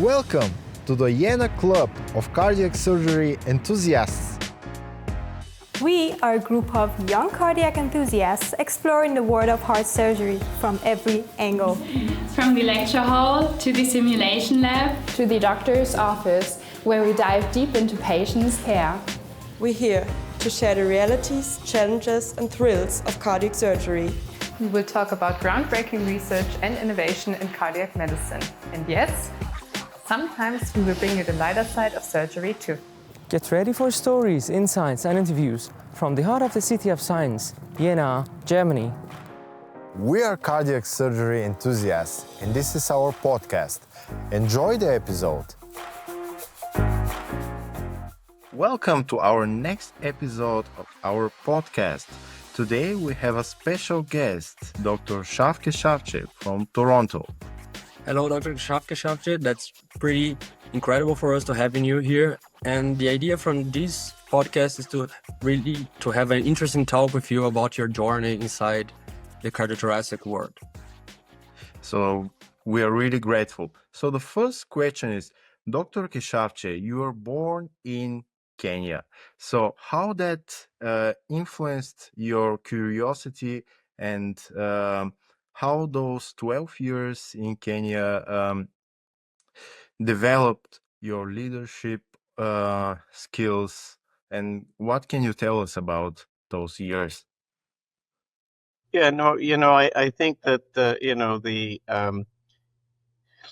Welcome to the Jena Club of Cardiac Surgery Enthusiasts. We are a group of young cardiac enthusiasts exploring the world of heart surgery from every angle. From the lecture hall to the simulation lab to the doctor's office, where we dive deep into patients' care. We're here to share the realities, challenges and thrills of cardiac surgery. We will talk about groundbreaking research and innovation in cardiac medicine. And yes, sometimes we will bring you the lighter side of surgery too. Get ready for stories, insights and interviews from the heart of the city of science, Jena, Germany. We are cardiac surgery enthusiasts and this is our podcast. Enjoy the episode. Welcome to our next episode of our podcast. Today we have a special guest, Dr. Shaf Keshavjee from Toronto. Hello, Dr. Shaf Keshavjee. That's pretty incredible for us to having you here. And the idea from this podcast is to have an interesting talk with you about your journey inside the cardiothoracic world. So we are really grateful. So the first question is, Dr. Keshavjee, you were born in Kenya. So how that influenced your curiosity and how those 12 years in Kenya developed your leadership skills, and what can you tell us about those years? I think that the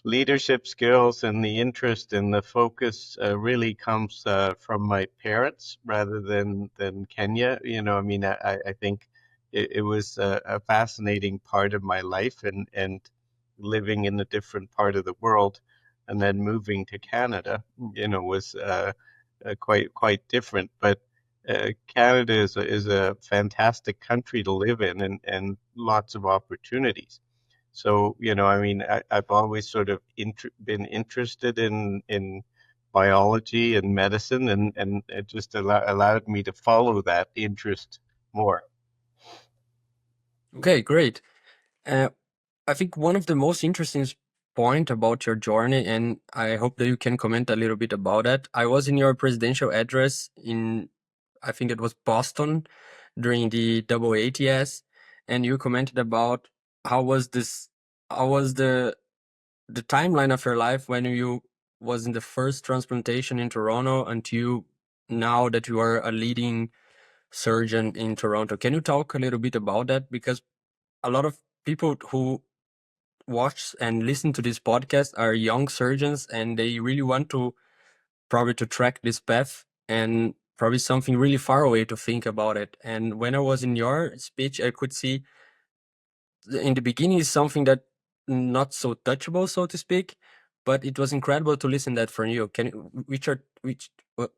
leadership skills and the interest and the focus really comes from my parents rather than Kenya. I think it was a fascinating part of my life and living in a different part of the world and then moving to Canada, was quite different. But Canada is a fantastic country to live in and lots of opportunities. So, I've always sort of been interested in biology and medicine, and it just allowed me to follow that interest more. Okay, great. I think one of the most interesting point about your journey, and I hope that you can comment a little bit about that. I was in your presidential address in, I think it was Boston, during the AATS, and you commented about how was the timeline of your life when you was in the first transplantation in Toronto until now that you are a leading surgeon in Toronto. Can you talk a little bit about that? Because a lot of people who watch and listen to this podcast are young surgeons and they really want to probably to track this path and probably something really far away to think about it. And when I was in your speech, I could see in the beginning is something that not so touchable, so to speak, but it was incredible to listen that from you. Can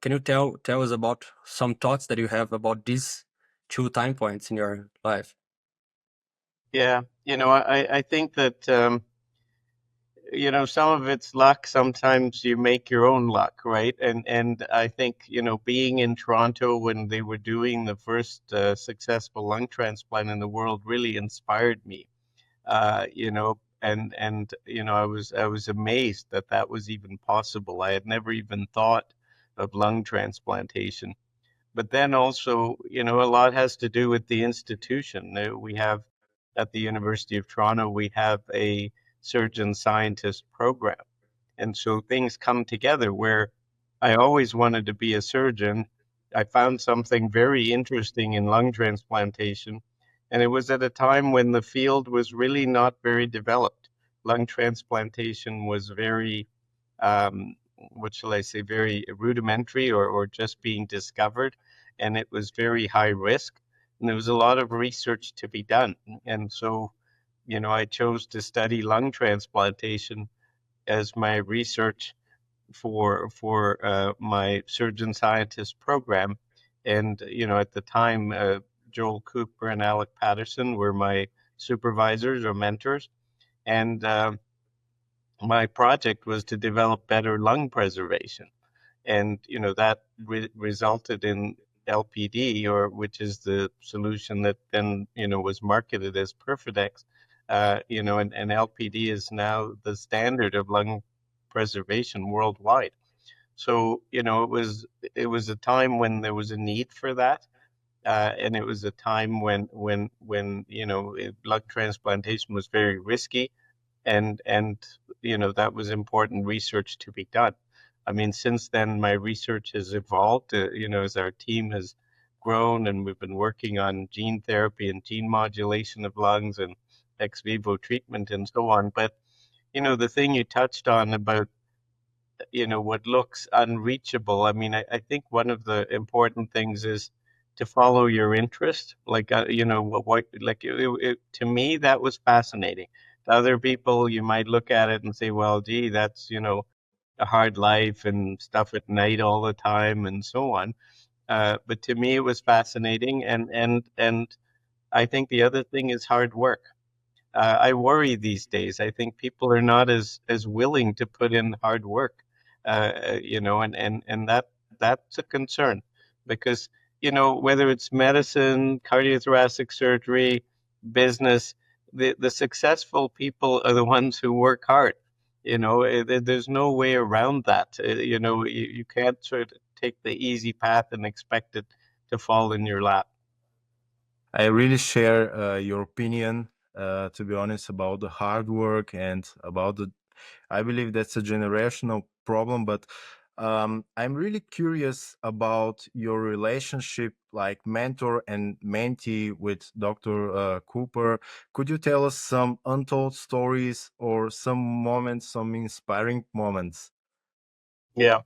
you tell us about some thoughts that you have about these two time points in your life? Yeah, I think that some of it's luck. Sometimes you make your own luck, right? And I think being in Toronto when they were doing the first successful lung transplant in the world really inspired me. I was amazed that was even possible. I had never even thought of lung transplantation. But then also, a lot has to do with the institution. We have at the University of Toronto, we have a surgeon scientist program. And so things come together where I always wanted to be a surgeon. I found something very interesting in lung transplantation. And it was at a time when the field was really not very developed. Lung transplantation was very, very rudimentary or just being discovered. And it was very high risk. And there was a lot of research to be done. And so, I chose to study lung transplantation as my research for my surgeon scientist program. And, at the time, Joel Cooper and Alec Patterson were my supervisors or mentors. And my project was to develop better lung preservation. And, that resulted in LPD, which is the solution that then, was marketed as Perfidex. And LPD is now the standard of lung preservation worldwide. So, it was a time when there was a need for that. And it was a time when lung transplantation was very risky, and that was important research to be done. I mean, since then, my research has evolved, as our team has grown, and we've been working on gene therapy and gene modulation of lungs and ex vivo treatment and so on. But, the thing you touched on about what looks unreachable. I mean, I think one of the important things is to follow your interest. Like, like to me, that was fascinating. To other people, you might look at it and say, well, gee, that's, a hard life and stuff at night all the time and so on. But to me, it was fascinating. And I think the other thing is hard work. I worry these days. I think people are not as willing to put in hard work, and that's a concern, because whether it's medicine, cardiothoracic surgery, business, the successful people are the ones who work hard. There's no way around that. You can't sort of take the easy path and expect it to fall in your lap. I really share your opinion, to be honest, about the hard work and about the. I believe that's a generational problem, but I'm really curious about your relationship, like mentor and mentee, with Dr. Cooper. Could you tell us some untold stories or some moments, some inspiring moments? Yeah.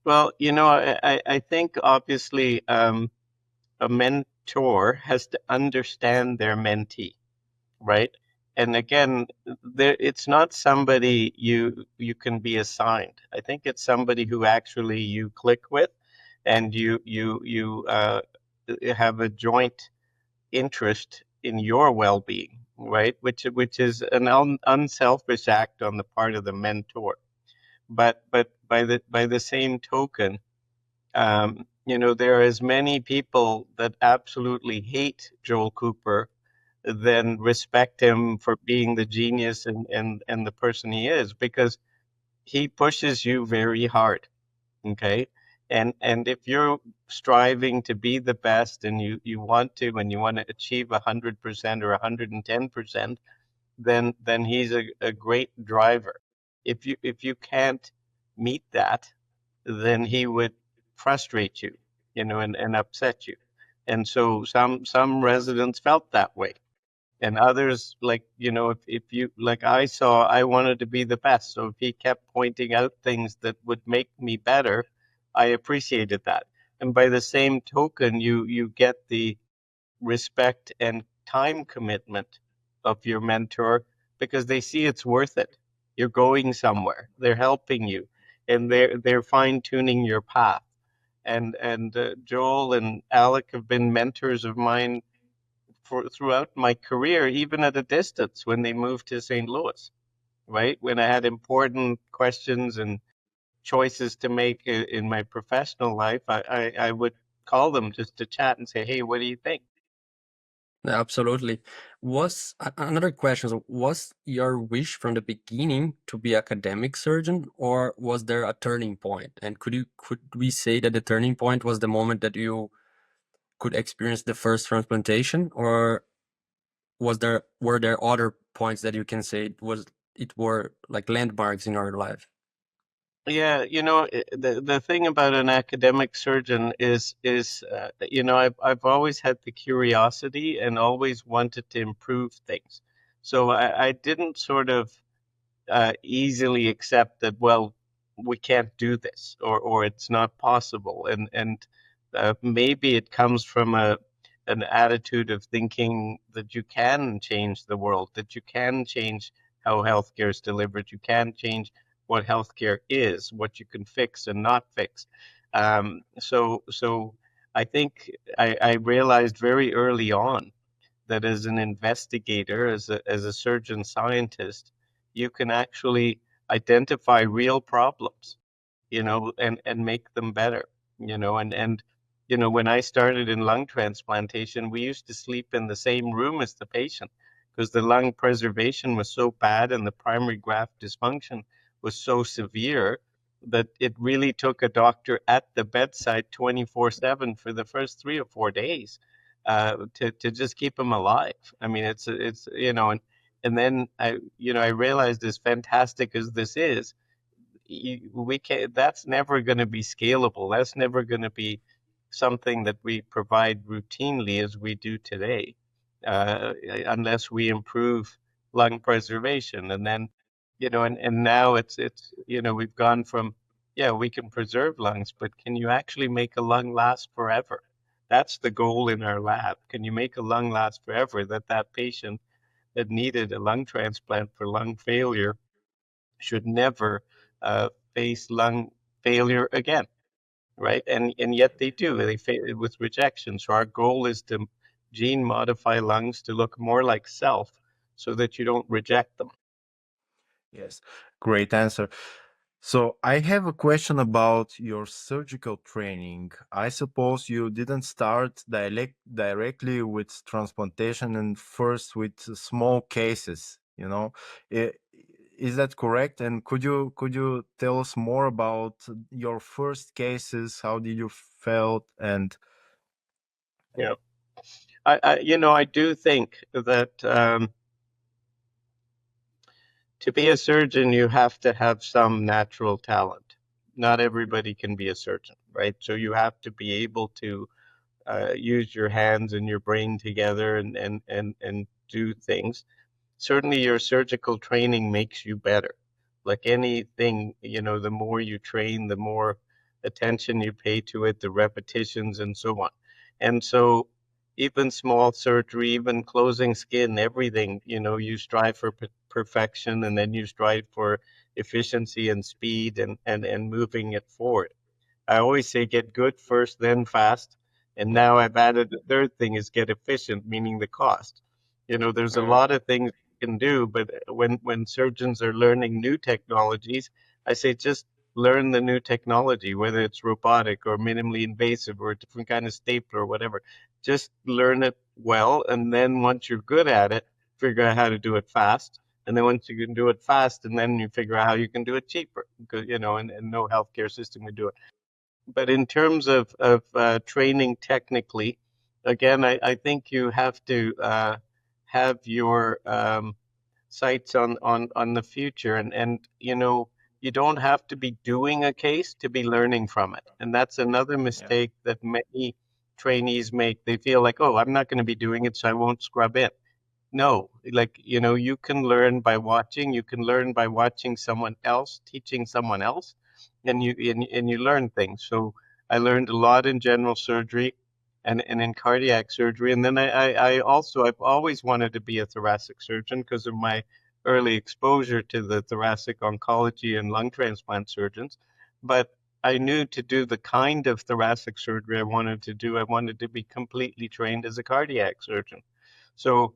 Well, I think obviously, a mentor has to understand their mentee, right? And again, it's not somebody you can be assigned. I think it's somebody who actually you click with, and you have a joint interest in your well-being, right? Which is an unselfish act on the part of the mentor. But by the same token, there are as many people that absolutely hate Joel Cooper than respect him for being the genius and the person he is, because he pushes you very hard. Okay. And if you're striving to be the best, and you want to, and you want to achieve 100% or 110%, then he's a great driver. If you can't meet that, then he would frustrate you, and upset you. And so some residents felt that way. And others, like, if you, like I wanted to be the best. So if he kept pointing out things that would make me better, I appreciated that. And by the same token, you get the respect and time commitment of your mentor, because they see it's worth it. You're going somewhere. They're helping you, and they're fine tuning your path. And Joel and Alec have been mentors of mine throughout my career, even at a distance when they moved to St. Louis. Right when I had important questions and choices to make in my professional life, I would call them just to chat and say, "Hey, what do you think?" Yeah, absolutely. Another question, was your wish from the beginning to be academic surgeon, or was there a turning point? And could we say that the turning point was the moment that you could experience the first transplantation, or were there other points that you can say it were like landmarks in your life? Yeah, the thing about an academic surgeon is I've always had the curiosity and always wanted to improve things. So I didn't sort of easily accept that, well, we can't do this, or it's not possible. And maybe it comes from an attitude of thinking that you can change the world, that you can change how healthcare is delivered, you can change what healthcare is, what you can fix and not fix. So I think I realized very early on that as an investigator, as a surgeon scientist, you can actually identify real problems, and make them better, and when I started in lung transplantation, we used to sleep in the same room as the patient, because the lung preservation was so bad and the primary graft dysfunction was so severe that it really took a doctor at the bedside 24/7 for the first 3 or 4 days to just keep him alive. I mean, it's and then I realized, as fantastic as this is, we can't, that's never going to be scalable. That's never going to be something that we provide routinely as we do today, unless we improve lung preservation. And then, and now it's we've gone from, yeah, we can preserve lungs, but can you actually make a lung last forever? That's the goal in our lab. Can you make a lung last forever, that patient that needed a lung transplant for lung failure should never face lung failure again, right? And yet they do. They fail with rejection. So our goal is to gene modify lungs to look more like self, so that you don't reject them. Yes, great answer. So I have a question about your surgical training. I suppose you didn't start directly with transplantation and first with small cases, you know? I- Is that correct? And could you tell us more about your first cases? How did you felt? And Yeah, I do think that to be a surgeon, you have to have some natural talent. Not everybody can be a surgeon, right? So you have to be able to use your hands and your brain together and do things. Certainly your surgical training makes you better. Like anything, the more you train, the more attention you pay to it, the repetitions and so on. And so even small surgery, even closing skin, everything, you strive for perfection, and then you strive for efficiency and speed and moving it forward. I always say get good first, then fast. And now I've added the third thing is get efficient, meaning the cost. There's a lot of things you can do, but when surgeons are learning new technologies, I say just learn the new technology, whether it's robotic or minimally invasive or a different kind of stapler or whatever. Just learn it well, and then once you're good at it, figure out how to do it fast. And then once you can do it fast, and then you figure out how you can do it cheaper, because and no healthcare system can do it. But in terms of training technically, again, I think you have to have your sights on the future, and you don't have to be doing a case to be learning from it. And that's another mistake that many trainees make. They feel like, oh, I'm not going to be doing it, so I won't scrub in. No, like, you can learn by watching. You can learn by watching someone else teaching someone else, and you learn things. So I learned a lot in general surgery and in cardiac surgery. And then I've always wanted to be a thoracic surgeon because of my early exposure to the thoracic oncology and lung transplant surgeons. But I knew to do the kind of thoracic surgery I wanted to do, I wanted to be completely trained as a cardiac surgeon. So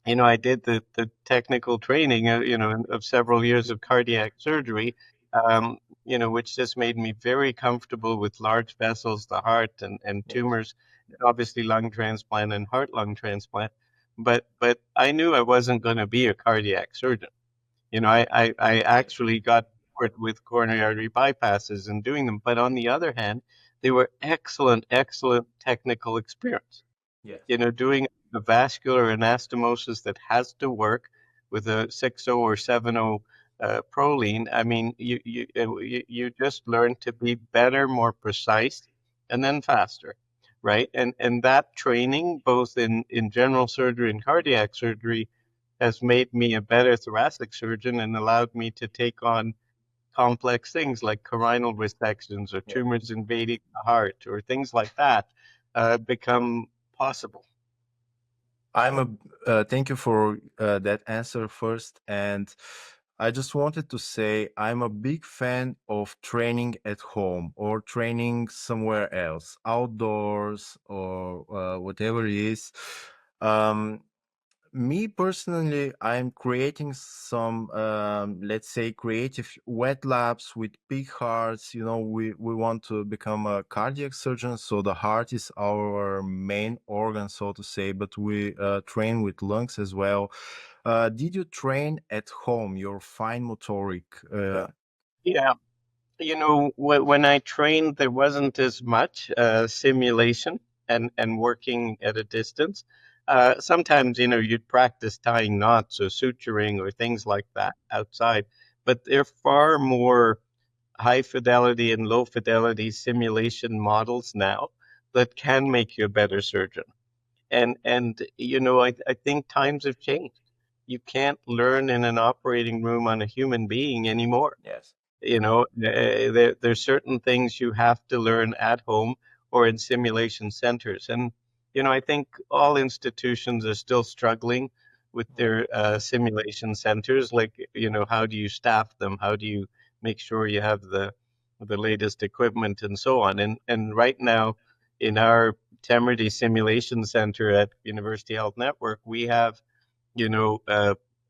I did the technical training, of several years of cardiac surgery, which just made me very comfortable with large vessels, the heart, and tumors, and obviously lung transplant and heart lung transplant. But I knew I wasn't going to be a cardiac surgeon. I actually got bored with coronary artery bypasses and doing them. But on the other hand, they were excellent, excellent technical experience. yes, Doing a vascular anastomosis that has to work with a 6.0 or 7.0 proline. I mean, you just learn to be better, more precise, and then faster, right? And that training, both in general surgery and cardiac surgery, has made me a better thoracic surgeon and allowed me to take on complex things like coronal resections or tumors invading the heart or things like that become possible. Thank you for that answer first. And I just wanted to say I'm a big fan of training at home or training somewhere else, outdoors or whatever it is. Um, Me personally, I'm creating some, let's say, creative wet labs with big hearts. We want to become a cardiac surgeon, so the heart is our main organ, so to say, but we train with lungs as well. did you train at home your fine motoric? Yeah. When I trained, there wasn't as much simulation and working at a distance. Sometimes, you'd practice tying knots or suturing or things like that outside, but they're far more high fidelity and low fidelity simulation models now that can make you a better surgeon. And I think times have changed. You can't learn in an operating room on a human being anymore. Yes. There's certain things you have to learn at home or in simulation centers. And, I think all institutions are still struggling with their simulation centers. Like, how do you staff them? How do you make sure you have the latest equipment and so on? And right now, in our Temerity Simulation Center at University Health Network, we have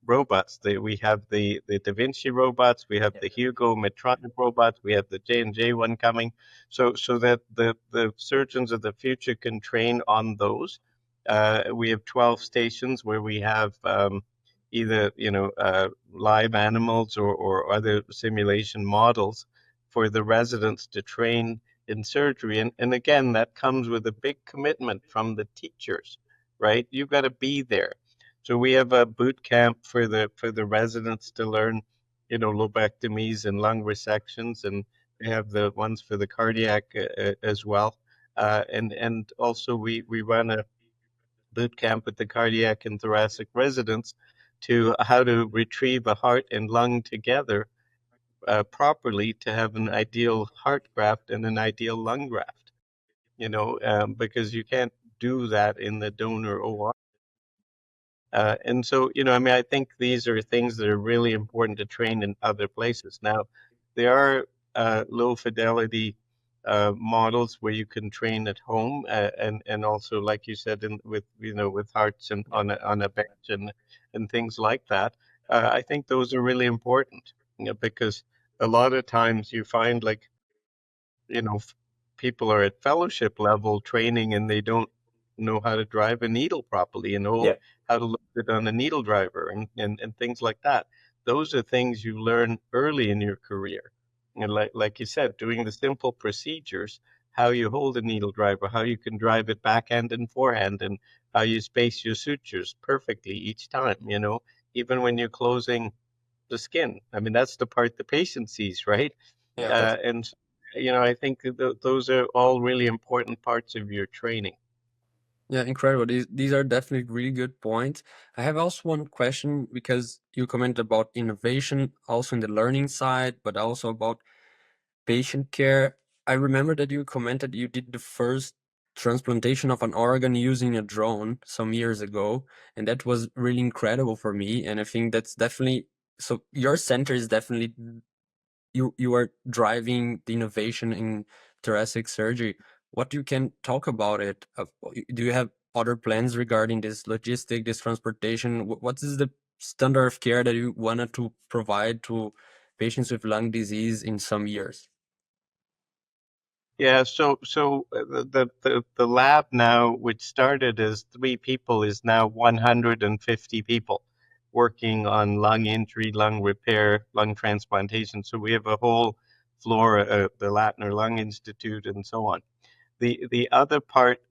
robots. We have the Da Vinci robots, we have the Hugo Medtronic robots, we have the J&J one coming, so that the surgeons of the future can train on those. We have 12 stations where we have either live animals or other simulation models for the residents to train in surgery. And again, that comes with a big commitment from the teachers, right? You've got to be there. So we have a boot camp for the residents to learn, lobectomies and lung resections, and we have the ones for the cardiac as well. And also we run a boot camp with the cardiac and thoracic residents to how to retrieve a heart and lung together properly to have an ideal heart graft and an ideal lung graft. Because you can't do that in the donor OR. And so, I think these are things that are really important to train in other places. Now, there are low fidelity models where you can train at home, and also, like you said, with hearts and on a bench and things like that. I think those are really important, because a lot of times you find, like, people are at fellowship level training and they don't know how to drive a needle properly and know how to look it on a needle driver and things like that. Those are things you learn early in your career. And like you said, doing the simple procedures, how you hold a needle driver, how you can drive it backhand and forehand, and how you space your sutures perfectly each time, even when you're closing the skin. I mean, that's the part the patient sees, right? And I think those are all really important parts of your training. Yeah, incredible. These are definitely really good points. I have also one question, because you commented about innovation also in the learning side, but also about patient care. I remember that you commented you did the first transplantation of an organ using a drone some years ago, and that was really incredible for me. And I think that's definitely, so your center is definitely, you are driving the innovation in thoracic surgery. What you can talk about it? Do you have other plans regarding this logistic, this transportation? What is the standard of care that you wanted to provide to patients with lung disease in some years? Yeah, so the lab now, which started as 3 people, is now 150 people working on lung injury, lung repair, lung transplantation. So we have a whole floor, the Latner Lung Institute, and so on. The other part,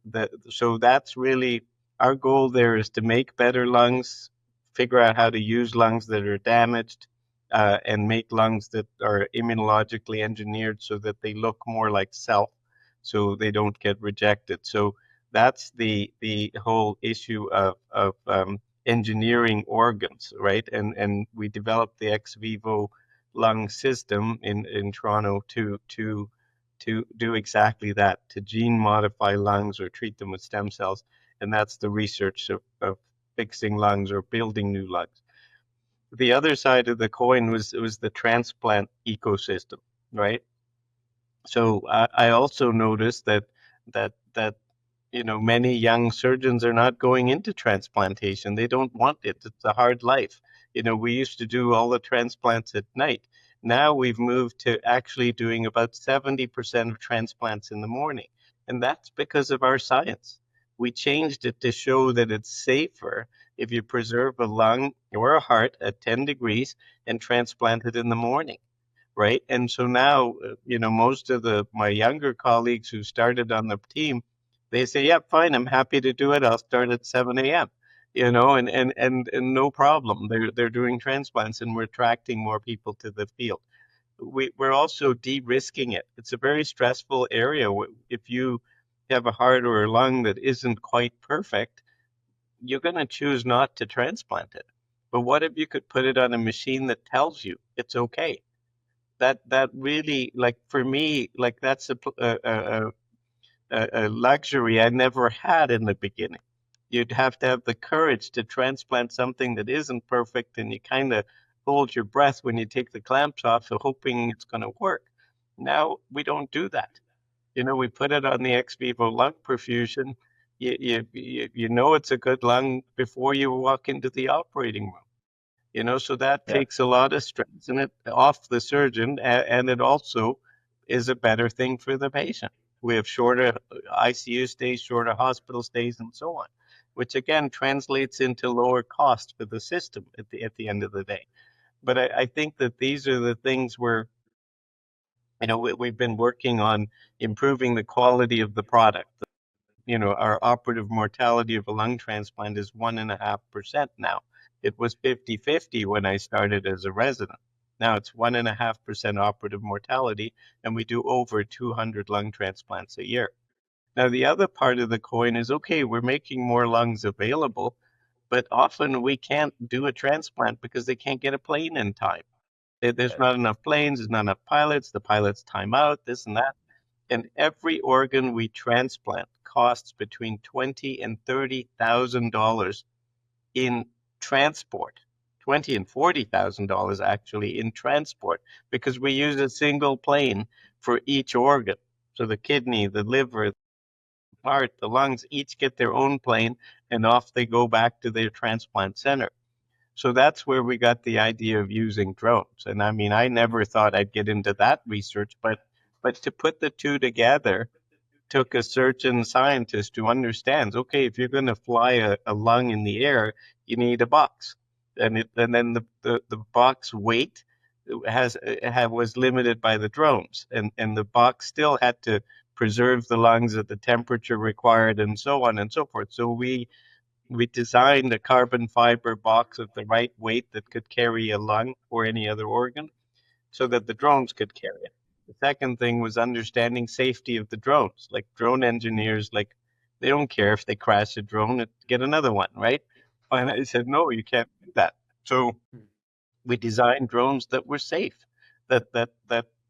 so that's really our goal there, is to make better lungs, figure out how to use lungs that are damaged, and make lungs that are immunologically engineered so that they look more like self, so they don't get rejected. So that's the whole issue of engineering organs, right? And we developed the Xvivo lung system in Toronto to do exactly that, to gene modify lungs or treat them with stem cells. And that's the research of fixing lungs or building new lungs. The other side of the coin was the transplant ecosystem, right? So I also noticed that many young surgeons are not going into transplantation. They don't want it. It's a hard life. We used to do all the transplants at night. Now we've moved to actually doing about 70% of transplants in the morning. And that's because of our science. We changed it to show that it's safer if you preserve a lung or a heart at 10 degrees and transplant it in the morning, right? And so now, most of my younger colleagues who started on the team, they say, yeah, fine, I'm happy to do it. I'll start at 7 a.m., and no problem. They're doing transplants, and we're attracting more people to the field. We're also de-risking it. It's a very stressful area. If you have a heart or a lung that isn't quite perfect, you're going to choose not to transplant it. But what if you could put it on a machine that tells you it's okay? That really, like, for me, like, that's a luxury I never had in the beginning. You'd have to have the courage to transplant something that isn't perfect, and you kind of hold your breath when you take the clamps off, so hoping it's going to work. Now we don't do that. We put it on the Xvivo lung perfusion. You know it's a good lung before you walk into the operating room. So that Yeah. takes a lot of stress and it off the surgeon, and it also is a better thing for the patient. We have shorter ICU stays, shorter hospital stays, and so on, which again translates into lower cost for the system at the end of the day. But I think that these are the things where we've been working on improving the quality of the product. Our operative mortality of a lung transplant is 1.5% now. It was 50-50 when I started as a resident. Now it's 1.5% operative mortality, and we do over 200 lung transplants a year. Now, the other part of the coin is, okay, we're making more lungs available, but often we can't do a transplant because they can't get a plane in time. There's not enough planes, there's not enough pilots, the pilots time out, this and that. And every organ we transplant costs between $20,000 and $30,000 in transport. $20,000 and $40,000 actually in transport, because we use a single plane for each organ. So the kidney, the liver, the heart, the lungs each get their own plane, and off they go back to their transplant center. So that's where we got the idea of using drones. And I mean, I never thought I'd get into that research, but to put the two together took a surgeon scientist who understands, okay, if you're going to fly a lung in the air, you need a box. And then the box weight was limited by the drones. And the box still had to preserve the lungs at the temperature required, and so on and so forth. So we designed a carbon fiber box of the right weight that could carry a lung or any other organ, so that the drones could carry it. The second thing was understanding safety of the drones. Like, drone engineers, like, they don't care if they crash a drone, get another one, right? And I said, no, you can't do that. So we designed drones that were safe. That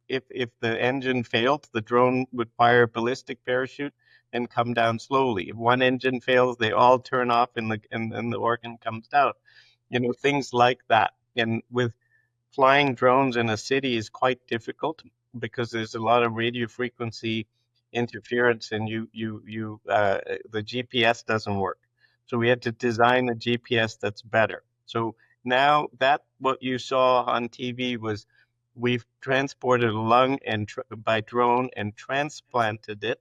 if the engine failed, the drone would fire a ballistic parachute and come down slowly. If one engine fails, they all turn off, and the organ comes down. Things like that. And with flying drones in a city is quite difficult because there's a lot of radio frequency interference, and the GPS doesn't work. So we had to design a GPS that's better. So now that what you saw on TV was, we've transported a lung by drone and transplanted it,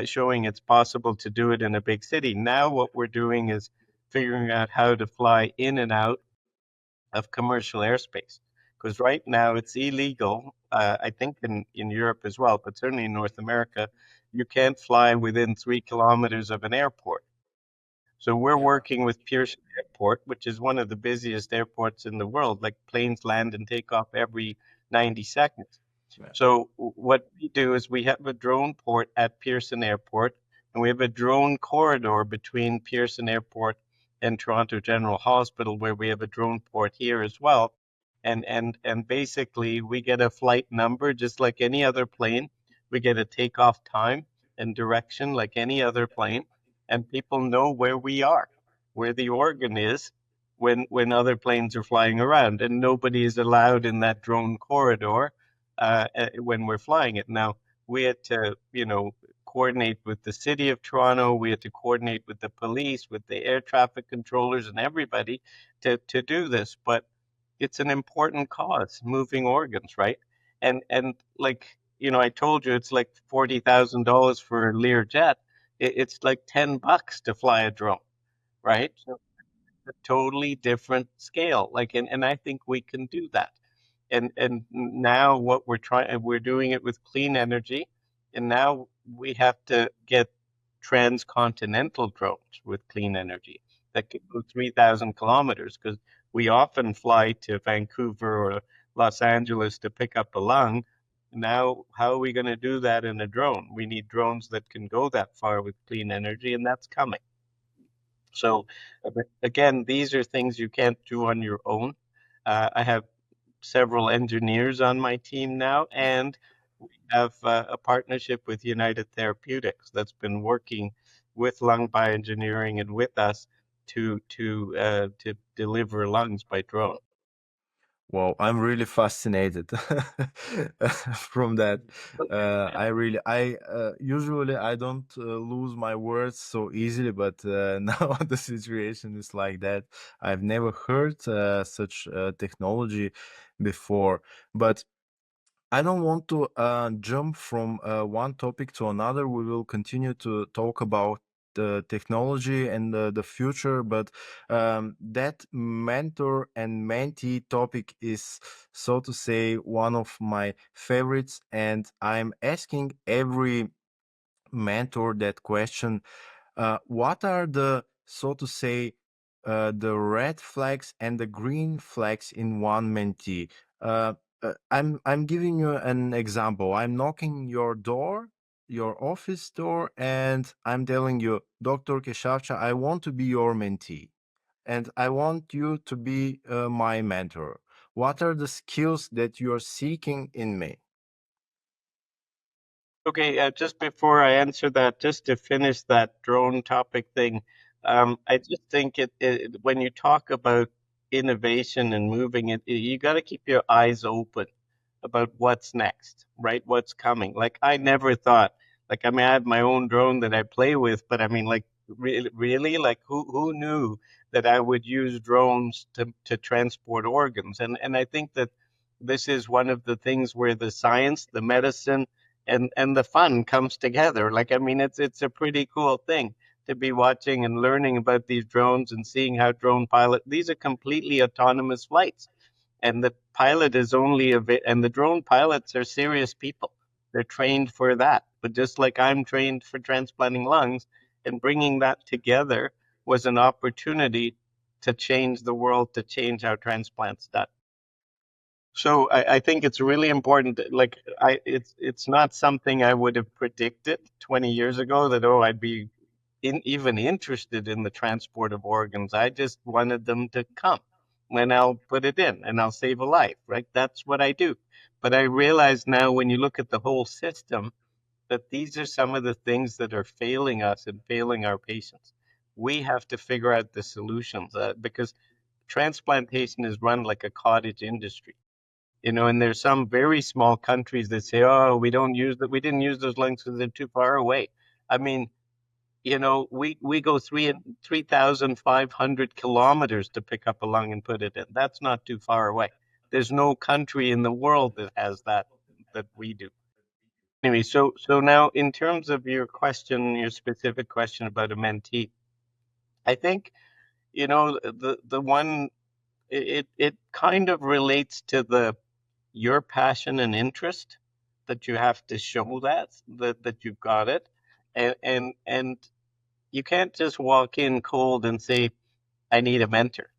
showing it's possible to do it in a big city. Now what we're doing is figuring out how to fly in and out of commercial airspace. Because right now it's illegal, I think in Europe as well, but certainly in North America, you can't fly within 3 kilometers of an airport. So we're working with Pearson Airport, which is one of the busiest airports in the world. Like, planes land and take off every 90 seconds. So what we do is we have a drone port at Pearson Airport, and we have a drone corridor between Pearson Airport and Toronto General Hospital, where we have a drone port here as well. And basically we get a flight number just like any other plane. We get a takeoff time and direction like any other plane, and people know where we are, where the organ is, when other planes are flying around, and nobody is allowed in that drone corridor when we're flying it. Now, we had to, coordinate with the city of Toronto. We had to coordinate with the police, with the air traffic controllers, and everybody to do this. But it's an important cause, moving organs, right? And like, I told you it's like $40,000 for a Learjet. It's like $10 to fly a drone, right? a totally different scale. Like, and I think we can do that. And now what we're doing it with clean energy, and now we have to get transcontinental drones with clean energy that can go 3,000 kilometers, because we often fly to Vancouver or Los Angeles to pick up a lung. Now, how are we going to do that in a drone? We need drones that can go that far with clean energy, and that's coming. So, again, these are things you can't do on your own. I have several engineers on my team now, and we have a partnership with United Therapeutics that's been working with lung bioengineering and with us to deliver lungs by drone. Well, I'm really fascinated from that. Usually I don't lose my words so easily, but now the situation is like that. I've never heard such technology before, but I don't want to jump from one topic to another. We will continue to talk about the technology and the future, but that mentor and mentee topic is, so to say, one of my favorites. And I'm asking every mentor that question: what are the, so to say, the red flags and the green flags in one mentee? I'm giving you an example. I'm knocking your door, your office door, and I'm telling you, Dr. Keshavjee, I want to be your mentee, and I want you to be my mentor. What are the skills that you're seeking in me? Okay, just before I answer that, just to finish that drone topic thing, I just think when you talk about innovation and moving it, you got to keep your eyes open about what's next, right? What's coming. Like, I never thought, like, I mean, I have my own drone that I play with, but I mean, like, really, like, who knew that I would use drones to transport organs? And I think that this is one of the things where the science, the medicine, and the fun comes together. Like, I mean, it's a pretty cool thing to be watching and learning about these drones and seeing how drone pilot. These are completely autonomous flights, and the pilot is only a bit, and the drone pilots are serious people. They're trained for that. But just like I'm trained for transplanting lungs, and bringing that together was an opportunity to change the world, to change how transplants done. So I think it's really important. Like, it's not something I would have predicted 20 years ago, that I'd be even interested in the transport of organs. I just wanted them to come, and I'll put it in and I'll save a life, right? That's what I do. But I realize now, when you look at the whole system, that these are some of the things that are failing us and failing our patients. We have to figure out the solutions, because transplantation is run like a cottage industry. And there's some very small countries that say, "Oh, we didn't use those lungs because they're too far away." I mean, we go 3,500 kilometers to pick up a lung and put it in. That's not too far away. There's no country in the world that has that we do. Anyway, so now, in terms of your specific question about a mentee, I think, the one, it kind of relates to your passion and interest, that you have to show that you've got it. And you can't just walk in cold and say, "I need a mentor,"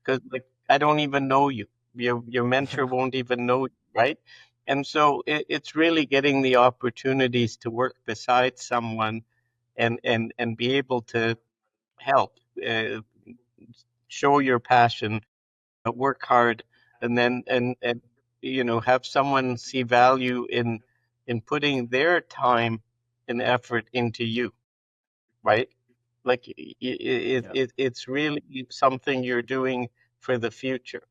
because, like, I don't even know you. Your mentor won't even know you, right? And so it's really getting the opportunities to work beside someone, and be able to help, show your passion, work hard, and then and have someone see value in putting their time and effort into you, right? Like, Yeah. it's really something you're doing for the future.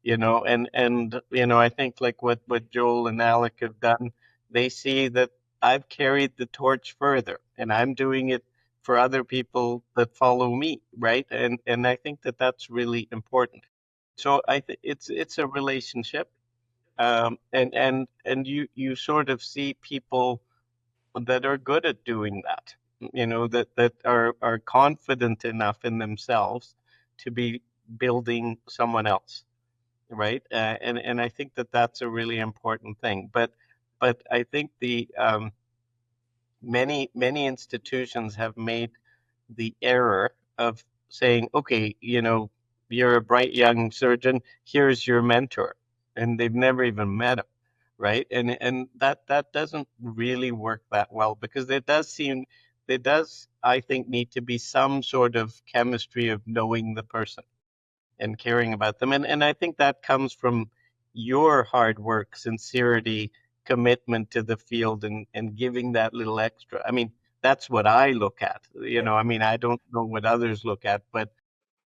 And I think, like, what Joel and Alec have done, they see that I've carried the torch further, and I'm doing it for other people that follow me, right? And I think that that's really important. So I think it's a relationship, and you sort of see people that are good at doing that, that are confident enough in themselves to be building someone else, right? And I think that that's a really important thing. But I think the many institutions have made the error of saying, okay, you're a bright young surgeon, here's your mentor, and they've never even met him, right? And that doesn't really work that well, because there does, I think, need to be some sort of chemistry of knowing the person and caring about them. And I think that comes from your hard work, sincerity, commitment to the field, and giving that little extra. I mean, that's what I look at. I mean, I don't know what others look at, but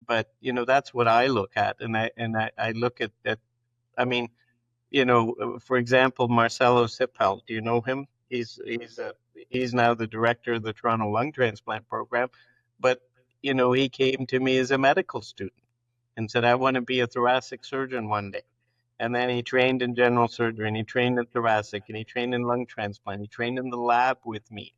that's what I look at. And I look at I mean, for example, Marcelo Sipel, do you know him? He's now the director of the Toronto Lung Transplant Program, but he came to me as a medical student and said, I want to be a thoracic surgeon one day. And then he trained in general surgery, and he trained in thoracic, and he trained in lung transplant. He trained in the lab with me.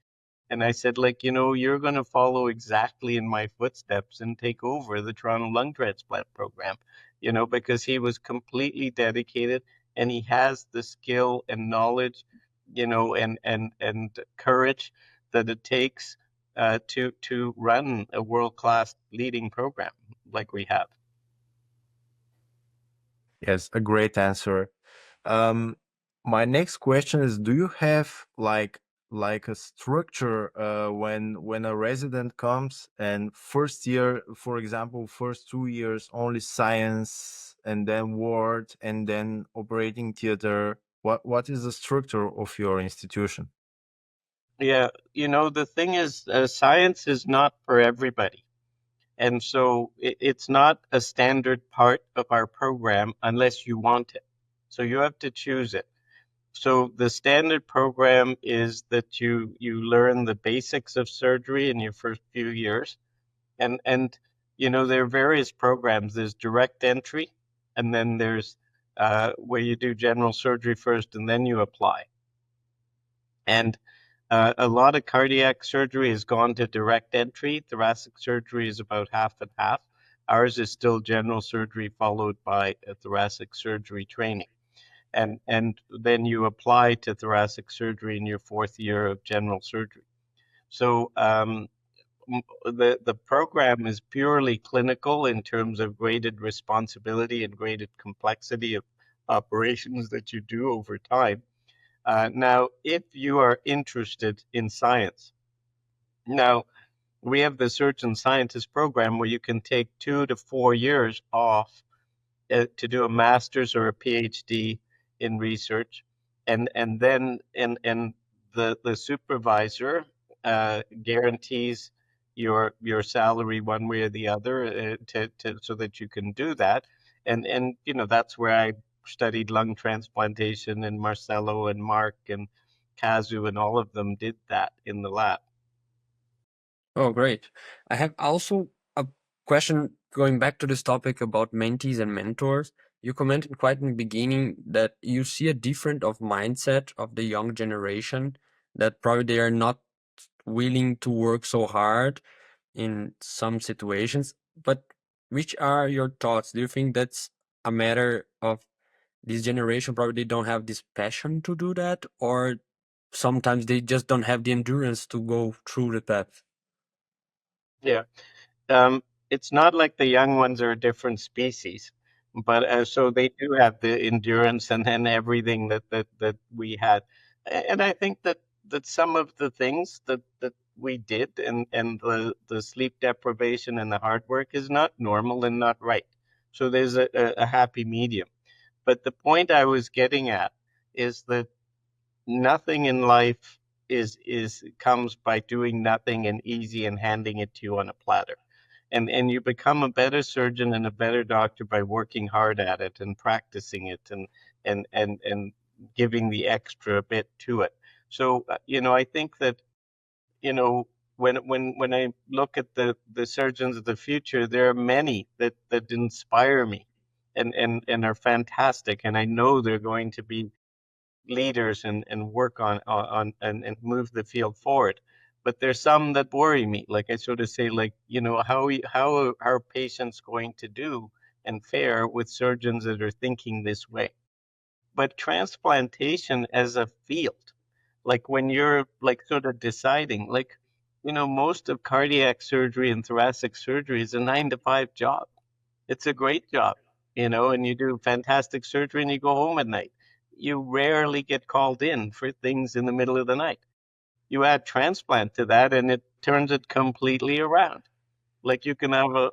And I said, like, you're going to follow exactly in my footsteps and take over the Toronto Lung Transplant Program, because he was completely dedicated, and he has the skill and knowledge, and courage that it takes to run a world-class leading program like we have. Yes, a great answer. Um, my next question is, do you have like a structure when a resident comes and first year, for example, first 2 years only science and then ward and then operating theater? What is the structure of your institution? Yeah, the thing is, science is not for everybody. And so it's not a standard part of our program unless you want it. So you have to choose it. So the standard program is that you learn the basics of surgery in your first few years. And there are various programs. There's direct entry, and then there's where you do general surgery first and then you apply. And a lot of cardiac surgery has gone to direct entry. Thoracic surgery is about half and half. Ours is still general surgery followed by a thoracic surgery training. And then you apply to thoracic surgery in your fourth year of general surgery. So the program is purely clinical in terms of graded responsibility and graded complexity of operations that you do over time. Now, if you are interested in science, now we have the surgeon scientist program where you can take 2 to 4 years off to do a master's or a PhD in research, and then and the supervisor guarantees your salary one way or the other to so that you can do that, and that's where I studied lung transplantation, and Marcelo and Mark and Kazu and all of them did that in the lab. Oh, great. I have also a question going back to this topic about mentees and mentors. You commented quite in the beginning that you see a different of mindset of the young generation, that probably they are not willing to work so hard in some situations. But which are your thoughts? Do you think that's a matter of this generation probably don't have this passion to do that, or sometimes they just don't have the endurance to go through the path? Yeah. It's not like the young ones are a different species, but so they do have the endurance and everything that we had. And I think that some of the things that we did, and the sleep deprivation and the hard work is not normal and not right. So there's a happy medium. But the point I was getting at is that nothing in life is comes by doing nothing and easy and handing it to you on a platter. And you become a better surgeon and a better doctor by working hard at it and practicing it, and giving the extra bit to it. So I think that when I look at the surgeons of the future, there are many that inspire me and are fantastic, and I know they're going to be leaders and work on and move the field forward. but there's some that worry me. Like I sort of say, like, how are patients going to do and fare with surgeons that are thinking this way? But transplantation as a field, like when you're like sort of deciding, like, most of cardiac surgery and thoracic surgery is a 9 to 5 job. It's a great job, and you do fantastic surgery and you go home at night. You rarely get called in for things in the middle of the night. You add transplant to that and it turns it completely around. Like you can have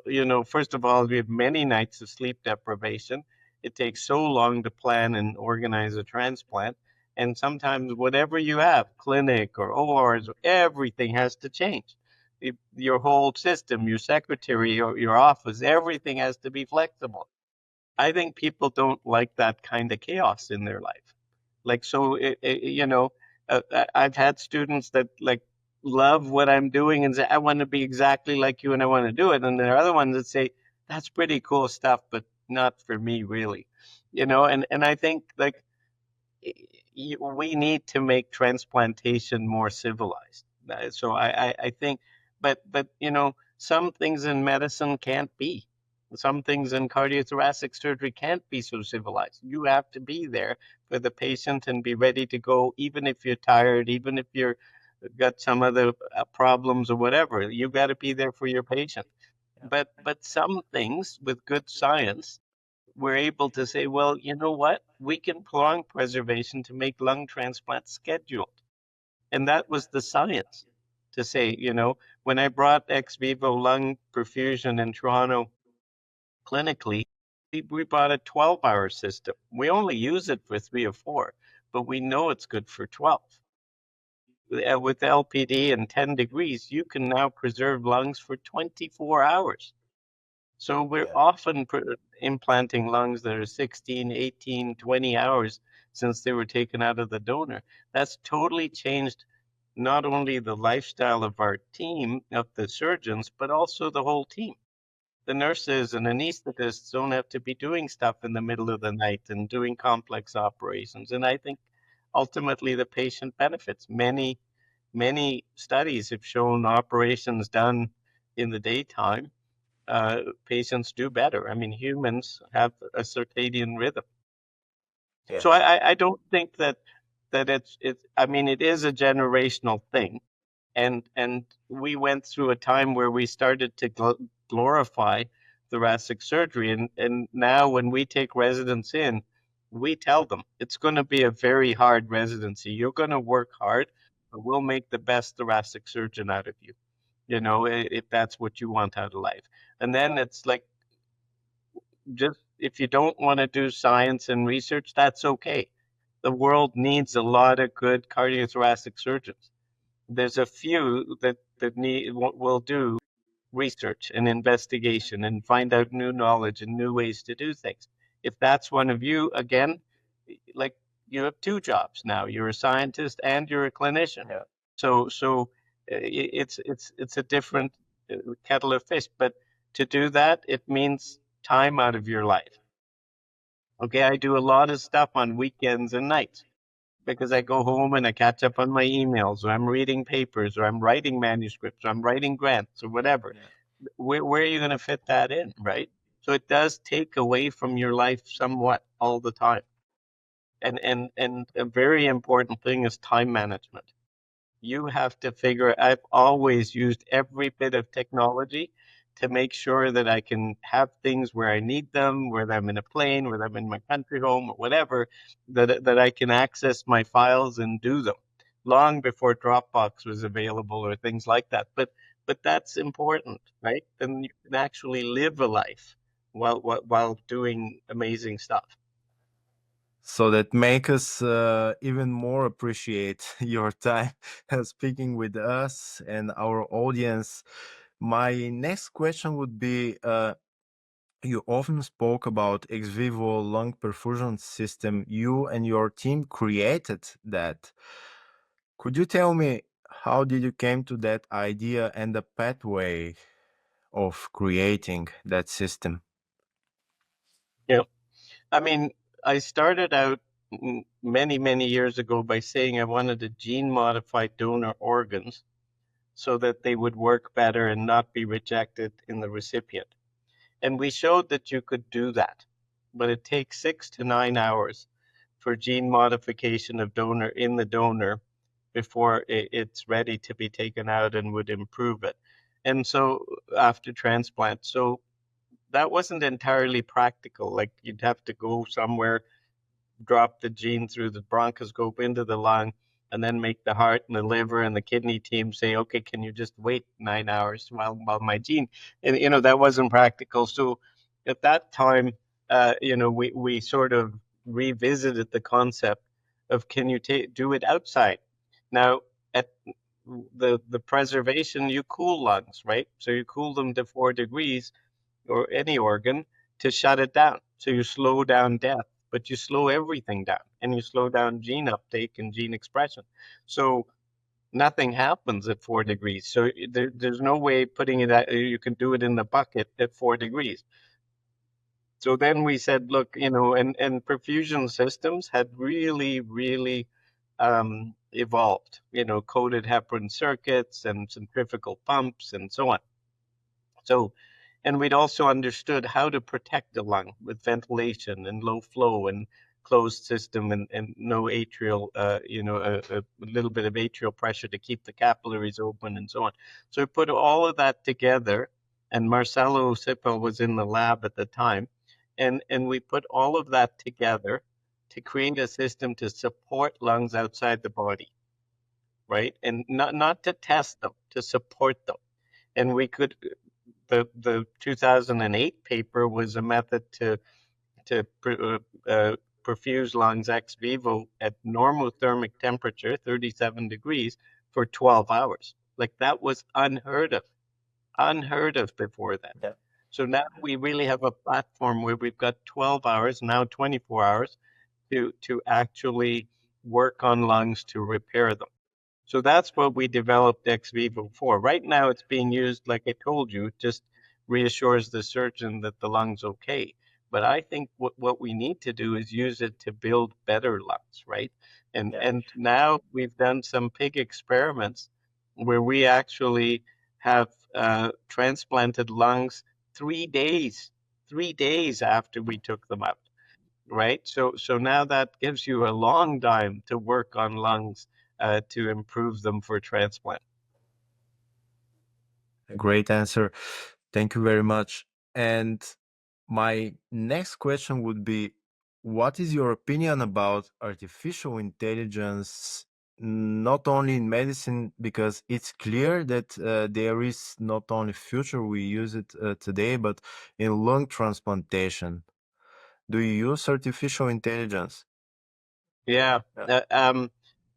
first of all, we have many nights of sleep deprivation. It takes so long to plan and organize a transplant. And sometimes whatever you have, clinic or ORs, everything has to change. Your whole system, your secretary, your office, everything has to be flexible. I think people don't like that kind of chaos in their life. Like, so, I've had students that like love what I'm doing and say, I want to be exactly like you and I want to do it. And there are other ones that say, that's pretty cool stuff, but not for me, really. And I think like we need to make transplantation more civilized. So I think, but some things in medicine can't be. Some things in cardiothoracic surgery can't be so civilized. You have to be there for the patient and be ready to go, even if you're tired, even if you're got some other problems or whatever. You've got to be there for your patient. But some things with good science, we're able to say, well, you know what? We can prolong preservation to make lung transplants scheduled. And that was the science to say, when I brought Xvivo lung perfusion in Toronto clinically, we bought a 12-hour system. We only use it for 3 or 4, but we know it's good for 12. With LPD and 10 degrees, you can now preserve lungs for 24 hours. So we're often implanting lungs that are 16, 18, 20 hours since they were taken out of the donor. That's totally changed not only the lifestyle of our team, of the surgeons, but also the whole team. The nurses and anesthetists don't have to be doing stuff in the middle of the night and doing complex operations. And I think ultimately the patient benefits. Many studies have shown operations done in the daytime, patients do better. I mean, humans have a circadian rhythm. So I don't think that I mean, it is a generational thing. And we went through a time where we started to glorify thoracic surgery. And now when we take residents in, we tell them it's going to be a very hard residency. You're going to work hard, but we'll make the best thoracic surgeon out of you, if that's what you want out of life. And then it's like, just if you don't want to do science and research, that's okay. The world needs a lot of good cardiothoracic surgeons. There's a few that will do research and investigation and find out new knowledge and new ways to do things. If that's one of you, again, like you have 2 jobs now. You're a scientist and you're a clinician. Yeah. So it's a different kettle of fish. But to do that, it means time out of your life. Okay, I do a lot of stuff on weekends and nights because I go home and I catch up on my emails, or I'm reading papers, or I'm writing manuscripts, or I'm writing grants, or whatever. Where are you going to fit that in, right? So it does take away from your life somewhat all the time. And a very important thing is time management. You have to figure, I've always used every bit of technology to make sure that I can have things where I need them, whether I'm in a plane, whether I'm in my country home, or whatever, that I can access my files and do them long before Dropbox was available or things like that. But that's important, right? Then you can actually live a life while doing amazing stuff. So that make us even more appreciate your time speaking with us and our audience. My next question would be, you often spoke about Xvivo lung perfusion system. You and your team created that. Could you tell me how did you came to that idea and the pathway of creating that system? Yeah. I mean, I started out many, many years ago by saying I wanted to gene modify donor organs so that they would work better and not be rejected in the recipient. And we showed that you could do that, but it takes 6 to 9 hours for gene modification of donor in the donor before it's ready to be taken out and would improve it. And so after transplant, so that wasn't entirely practical. Like you'd have to go somewhere, drop the gene through the bronchoscope into the lung, and then make the heart and the liver and the kidney team say, okay, can you just wait 9 hours while my gene, and that wasn't practical. So at that time, we sort of revisited the concept of, can you do it outside? Now, at the preservation, you cool lungs, right? So you cool them to 4 degrees, or any organ, to shut it down. So you slow down death, but you slow everything down, and you slow down gene uptake and gene expression. So nothing happens at 4 degrees. So there's no way putting it at, you can do it in the bucket at 4 degrees. So then we said, look, and perfusion systems had really, really evolved, coated heparin circuits and centrifugal pumps and so on. So, and we'd also understood how to protect the lung with ventilation and low flow and closed system, and no atrial, a little bit of atrial pressure to keep the capillaries open and so on. So we put all of that together, and Marcelo Sippel was in the lab at the time, and we put all of that together to create a system to support lungs outside the body, right? And not to test them, to support them. And we could, the 2008 paper was a method to perfuse lungs ex vivo at normothermic temperature, 37 degrees, for 12 hours. Like, that was unheard of before that. Yeah. So now we really have a platform where we've got 12 hours, now 24 hours, to actually work on lungs to repair them. So that's what we developed Xvivo for. Right now, it's being used, like I told you, it just reassures the surgeon that the lung's okay. But I think what we need to do is use it to build better lungs, right? And now we've done some pig experiments where we actually have transplanted lungs 3 days after we took them out, right? So now that gives you a long time to work on lungs to improve them for transplant. Great answer. Thank you very much. And my next question would be, what is your opinion about artificial intelligence, not only in medicine, because it's clear that there is not only future, we use it today, but in lung transplantation. Do you use artificial intelligence? Yeah.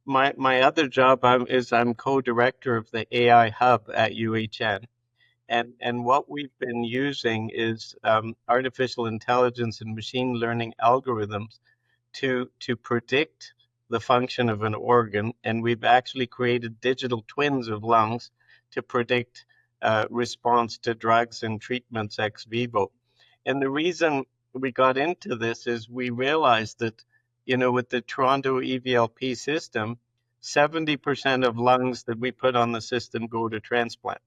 My other job is I'm co-director of the AI Hub at UHN. And what we've been using is artificial intelligence and machine learning algorithms to predict the function of an organ. And we've actually created digital twins of lungs to predict response to drugs and treatments ex vivo. And the reason we got into this is we realized that, with the Toronto EVLP system, 70% of lungs that we put on the system go to transplant.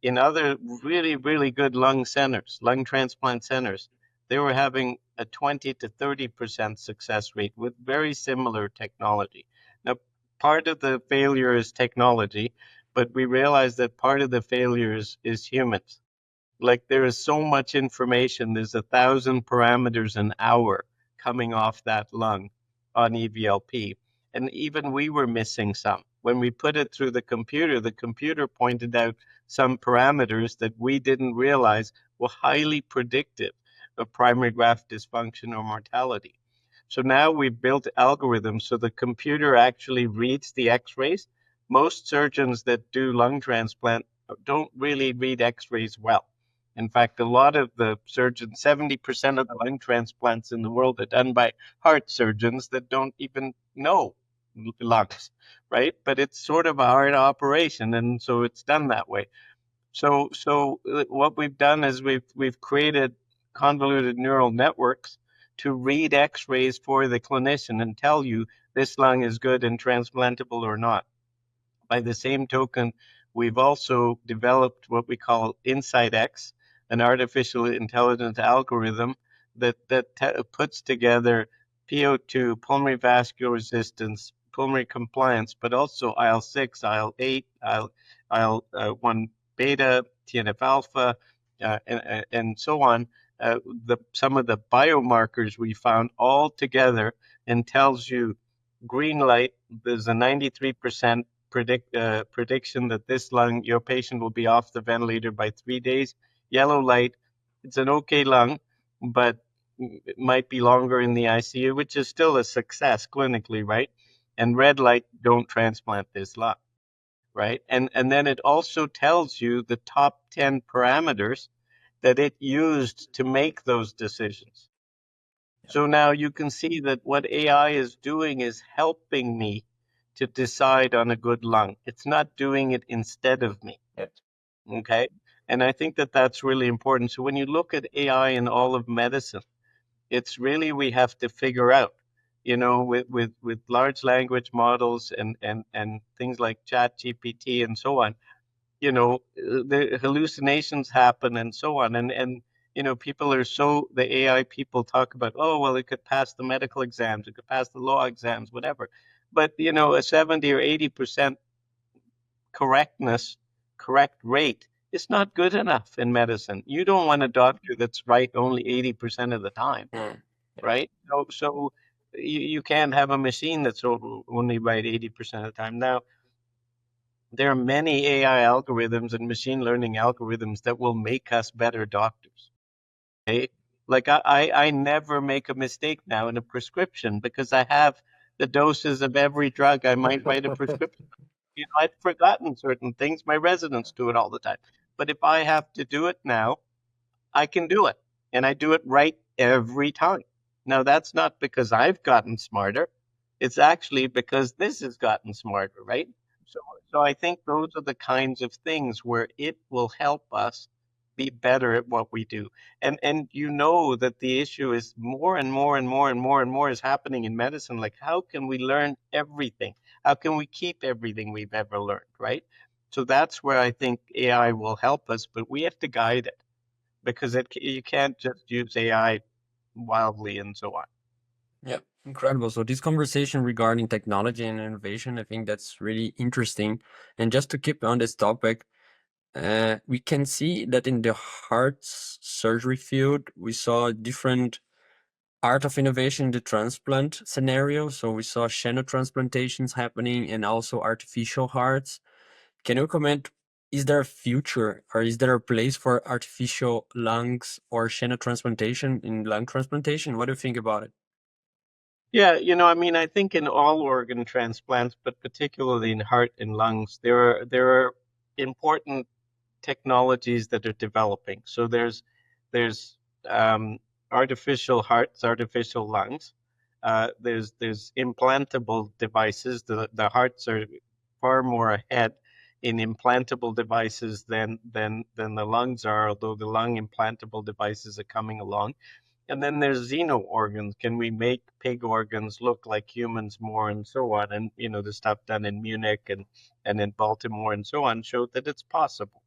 In other really, really good lung centers, lung transplant centers, they were having a 20 to 30% success rate with very similar technology. Now, part of the failure is technology, but we realized that part of the failure is humans. Like, there is so much information. There's 1,000 parameters an hour coming off that lung on EVLP. And even we were missing some. When we put it through the computer pointed out some parameters that we didn't realize were highly predictive of primary graft dysfunction or mortality. So now we've built algorithms so the computer actually reads the x-rays. Most surgeons that do lung transplant don't really read x-rays well. In fact, a lot of the surgeons, 70% of the lung transplants in the world are done by heart surgeons that don't even know lungs, right? But it's sort of a hard operation, and so it's done that way. So what we've done is we've created convoluted neural networks to read x-rays for the clinician and tell you this lung is good and transplantable or not. By the same token, We've also developed what we call InsightX, an artificial intelligence algorithm that puts together PO2, pulmonary vascular resistance, pulmonary compliance, but also IL-6, IL-8, IL-1 beta, TNF alpha, and so on. Some of the biomarkers we found all together, and tells you green light, there's a 93% prediction that your patient will be off the ventilator by 3 days. Yellow light, it's an okay lung, but it might be longer in the ICU, which is still a success clinically, right? And red light, don't transplant this lung, right? And then it also tells you the top 10 parameters that it used to make those decisions. So now you can see that what AI is doing is helping me to decide on a good lung. It's not doing it instead of me. Okay. And I think that that's really important. So when you look at AI in all of medicine, it's really, we have to figure out, with large language models and things like Chat GPT and so on, the hallucinations happen and so on. And people are the AI people talk about, oh, well, it could pass the medical exams, it could pass the law exams, whatever. But, a 70 or 80% correct rate is not good enough in medicine. You don't want a doctor that's right only 80% of the time, right? So you can't have a machine that's only right 80% of the time. Now, there are many AI algorithms and machine learning algorithms that will make us better doctors. Okay? Like I never make a mistake now in a prescription because I have the doses of every drug I might write a prescription. I've forgotten certain things. My residents do it all the time. But if I have to do it now, I can do it. And I do it right every time. Now, that's not because I've gotten smarter. It's actually because this has gotten smarter, right? So I think those are the kinds of things where it will help us be better at what we do. And that the issue is more and more and more and more and more is happening in medicine. Like, how can we learn everything? How can we keep everything we've ever learned, right? So that's where I think AI will help us, but we have to guide it, because you can't just use AI wildly and so on. Yeah, incredible. So this conversation regarding technology and innovation, I think that's really interesting. And just to keep on this topic, we can see that in the heart surgery field, we saw different art of innovation in the transplant scenario. So we saw xenotransplantations happening and also artificial hearts. Can you comment, is there a future or is there a place for artificial lungs or xenotransplantation in lung transplantation? What do you think about it? Yeah, I think in all organ transplants, but particularly in heart and lungs, there are important technologies that are developing. So there's artificial hearts, artificial lungs. There's implantable devices. The hearts are far more ahead in implantable devices than the lungs are, although the lung implantable devices are coming along. And then there's xeno organs. Can we make pig organs look like humans more, and so on? And the stuff done in Munich and in Baltimore and so on showed that it's possible.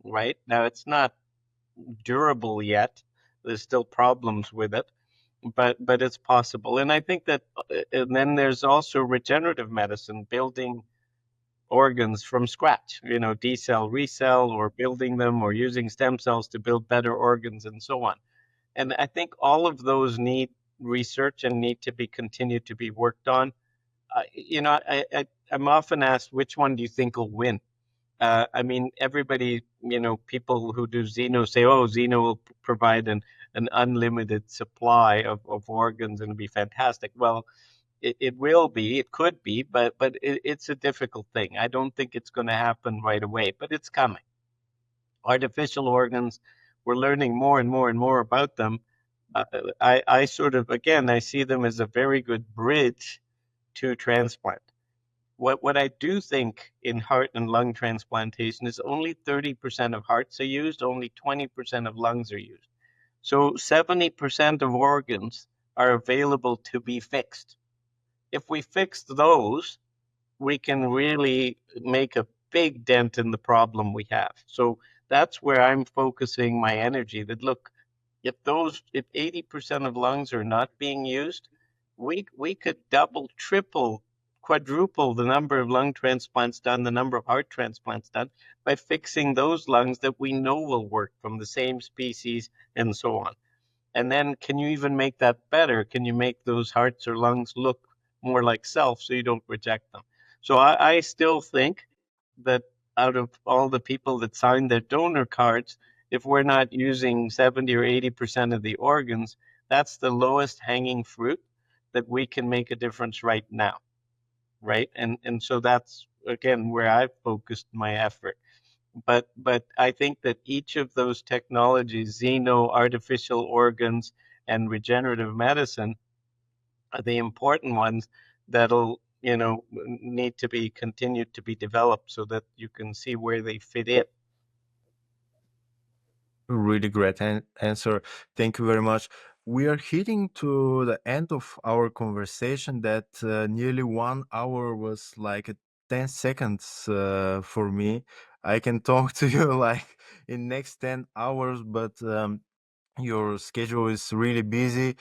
Right now, it's not durable yet. There's still problems with it, but it's possible. And I think that, and then there's also regenerative medicine, building organs from scratch. D-cell, recell, or building them, or using stem cells to build better organs, and so on. And I think all of those need research and need to be continued to be worked on. I'm often asked, which one do you think will win? Everybody, people who do xeno say, oh, xeno will provide an unlimited supply of organs and be fantastic. Well, it will be, it could be, but it's a difficult thing. I don't think it's going to happen right away, but it's coming. Artificial organs, we're learning more and more and more about them. I see them as a very good bridge to transplant. What I do think in heart and lung transplantation is only 30% of hearts are used, only 20% of lungs are used. So 70% of organs are available to be fixed. If we fix those, we can really make a big dent in the problem we have. So that's where I'm focusing my energy. That look, if 80% of lungs are not being used, we could double, triple, quadruple the number of lung transplants done, the number of heart transplants done by fixing those lungs that we know will work from the same species and so on. And then can you even make that better? Can you make those hearts or lungs look more like self so you don't reject them? So I still think that out of all the people that signed their donor cards, if we're not using 70 or 80% of the organs, that's the lowest hanging fruit that we can make a difference right now. Right. And so that's again where I've focused my effort. But I think that each of those technologies, xeno, artificial organs, and regenerative medicine, are the important ones that'll need to be continued to be developed so that you can see where they fit in. Really great answer. Thank you very much. We are hitting to the end of our conversation that nearly 1 hour was like 10 seconds for me. I can talk to you like in next 10 hours, but your schedule is really busy.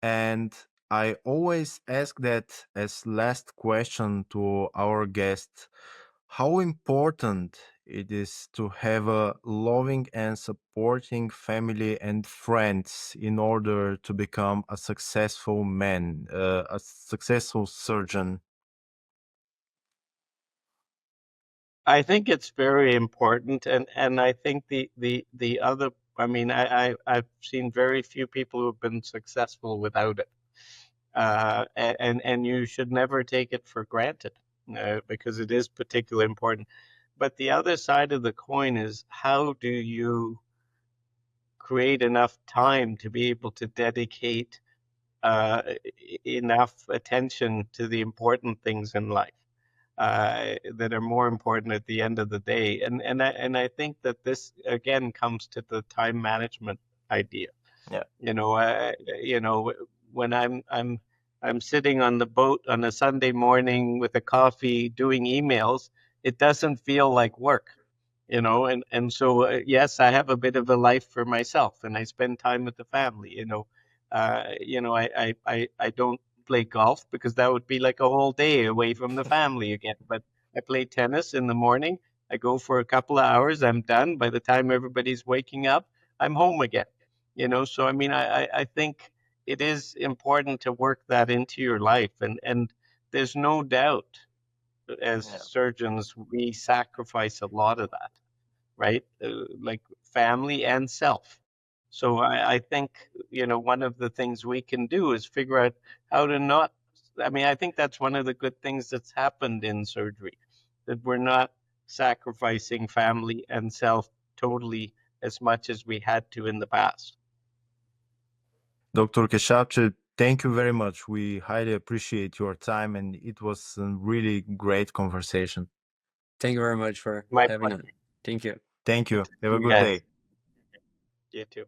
And I always ask that as last question to our guests, how important it is to have a loving and supporting family and friends in order to become a successful man, a successful surgeon. I think it's very important, and I think the other. I mean, I've seen very few people who have been successful without it, and you should never take it for granted because it is particularly important. But the other side of the coin is how do you create enough time to be able to dedicate enough attention to the important things in life that are more important at the end of the day. And I think that this again comes to the time management idea. Yeah. When I'm sitting on the boat on a Sunday morning with a coffee doing emails, it doesn't feel like work. And so yes, I have a bit of a life for myself, and I spend time with the family. I don't play golf because that would be like a whole day away from the family again. But I play tennis in the morning. I go for a couple of hours. I'm done. By the time everybody's waking up, I'm home again. So I mean, I think it is important to work that into your life, and there's no doubt as Yeah. surgeons we sacrifice a lot of that, right? Like family and self. So I think, one of the things we can do is figure out how to not, I mean, I think that's one of the good things that's happened in surgery, that we're not sacrificing family and self totally as much as we had to in the past. Dr. Keshavjee, thank you very much. We highly appreciate your time, and it was a really great conversation. Thank you very much for My having pleasure. us. Thank you. Thank you. Have a good Yes. day. You too.